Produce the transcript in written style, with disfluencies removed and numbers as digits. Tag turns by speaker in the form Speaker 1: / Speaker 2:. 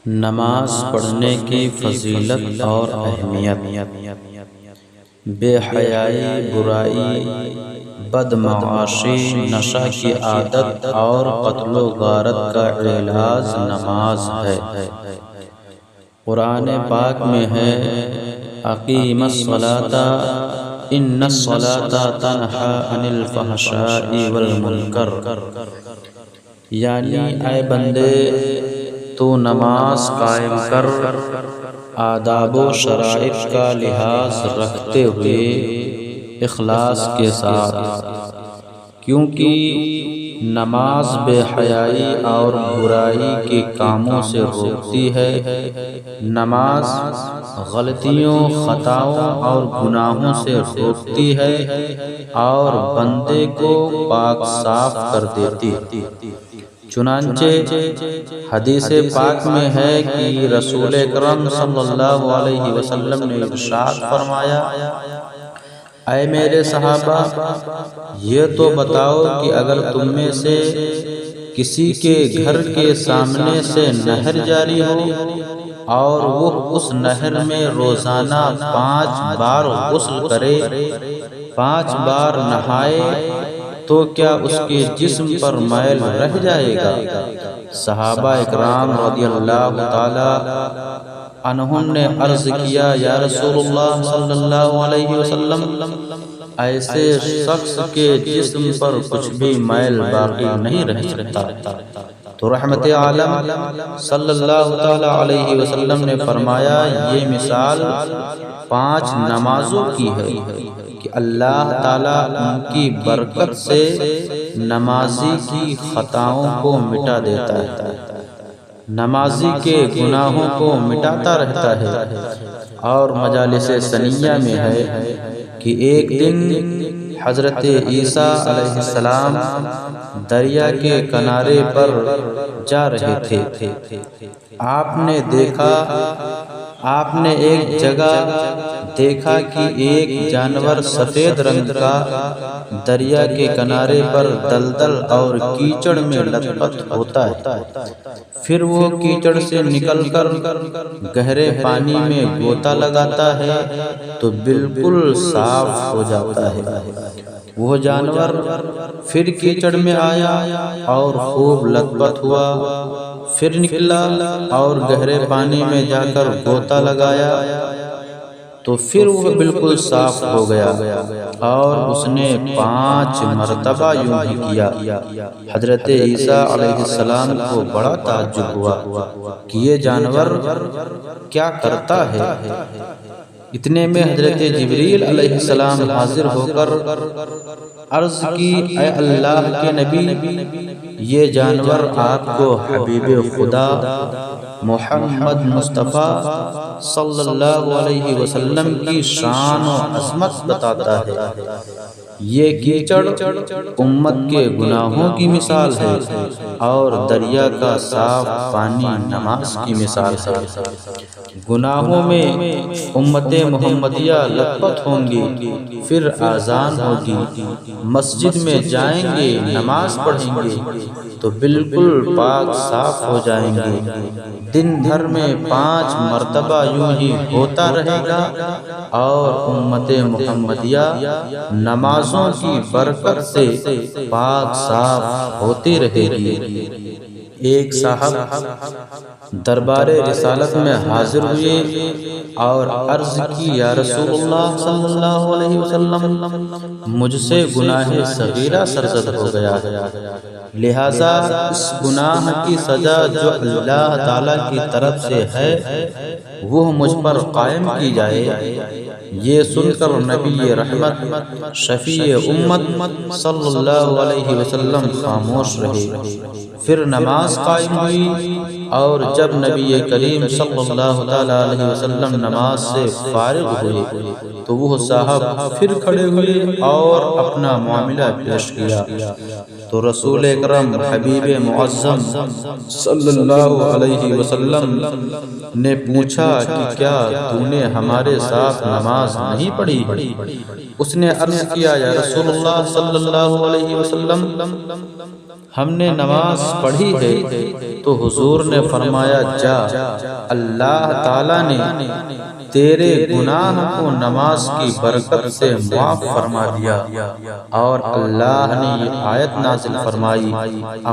Speaker 1: نماز پڑھنے کی فضیلت اور اہمیت۔ بے حیائی، برائی، بدمعاشی، نشہ کی عادت اور قتل و غارت کا علاج نماز ہے۔ قرآن پاک میں ہے اقیم الصلاۃ ان الصلاۃ تنہی عن الفحشاء والمنکر، یعنی اے بندے تو نماز قائم کر آداب و شرائط کا لحاظ رکھتے ہوئے اخلاص کے ساتھ، کیونکہ نماز بے حیائی اور برائی کے کاموں سے روکتی ہے۔ نماز غلطیوں، خطاؤں اور گناہوں سے روکتی ہے اور بندے کو پاک صاف کر دیتی۔ چنانچہ حدیث پاک میں ہے کہ رسول اکرم صلی اللہ علیہ وسلم نے ارشاد فرمایا، اے میرے صحابہ، یہ تو بتاؤ کہ اگر تم میں سے کسی کے گھر کے سامنے سے نہر جاری ہو اور وہ اس نہر میں روزانہ 5 بار غسل کرے، 5 بار نہائے، تو کیا اس کے جسم پر میل رہ جائے گا؟ صحابہ اکرام رضی اللہ تعالی عنہم نے عرض کیا، یا رسول اللہ صلی اللہ علیہ وسلم، ایسے شخص کے جسم پر کچھ بھی میل باقی نہیں رہ سکتا۔ تو رحمت عالم صلی اللہ تعالی علیہ وسلم نے فرمایا، یہ مثال 5 نمازوں کی ہے کہ اللہ تعالیٰ ان کی برکت سے نمازی کی خطاؤں کو مٹا دیتا ہے، نمازی کے گناہوں کو مٹاتا رہتا ہے۔ اور مجالس سنیہ میں ہے کہ ایک دن حضرت عیسیٰ علیہ السلام دریا کے کنارے پر جا رہے تھے، آپ نے ایک جگہ دیکھا کہ ایک جانور سفید رنگ کا دریا کے کنارے پر دلدل اور کیچڑ میں لت پت ہوتا ہے، پھر وہ کیچڑ سے نکل کر گہرے پانی میں غوطہ لگاتا ہے تو بالکل صاف ہو جاتا ہے۔ وہ جانور پھر کیچڑ میں آیا اور خوب لت پت ہوا، پھر نکلا اور گہرے پانی میں جا کر غوطہ لگایا تو پھر وہ بالکل صاف ہو گیا، اور اس نے 5 مرتبہ یوں ہی کیا۔ حضرت عیسیٰ علیہ السلام کو بڑا تعجب ہوا کہ یہ جانور کیا کرتا ہے۔ اتنے میں حضرت جبریل علیہ السلام حاضر ہو کر عرض کی، اے اللہ کے نبی، یہ جانور آپ کو حبیب خدا محمد مصطفیٰ صلی اللہ علیہ وسلم کی شان و عظمت بتاتا ہے۔ یہ کیچڑ امت کے گناہوں کی مثال ہے اور دریا کا صاف پانی نماز کی مثال ہے۔ گناہوں میں امت محمدیہ لت پت ہوں گی، پھر اذان ہوگی، مسجد میں جائیں گے، نماز پڑھیں گے تو بالکل پاک صاف ہو جائیں گے۔ دن بھر میں 5 مرتبہ یوں ہی ہوتا رہے گا اور امت محمدیہ نمازوں کی برکت سے پاک صاف ہوتی رہے گی۔ ایک صاحب دربار رسالت میں حاضر ہوئے اور عرض کی، یا رسول اللہ صلی اللہ علیہ وسلم، مجھ سے گناہ صغیرہ سرزد ہو گیا ہے، لہذا اس گناہ کی سزا جو اللہ تعالیٰ کی طرف سے ہے وہ مجھ پر قائم کی جائے۔ یہ سن کر نبی رحمت شفیع امت صلی اللہ علیہ وسلم خاموش رہے۔ پھر نماز قائم ہوئی اور جب نبی کریم صلی اللہ علیہ وسلم نماز سے فارغ ہوئے تو وہ صاحب پھر کھڑے ہوئے اور اپنا معاملہ پیش کیا تو رسول اکرم حبیب معظم صلی اللہ علیہ وسلم نے پوچھا کہ کیا تو نے ہمارے ساتھ نماز نہیں پڑھی؟ اس نے عرض کیا، یا رسول اللہ صلی اللہ علیہ وسلم، ہم نے نماز پڑھی ہے، تو حضور نے فرمایا جا، اللہ تعالیٰ نے تیرے گناہ کو نماز کی برکت سے معاف فرما دیا۔ اور اللہ نے یہ آیت نازل فرمائی،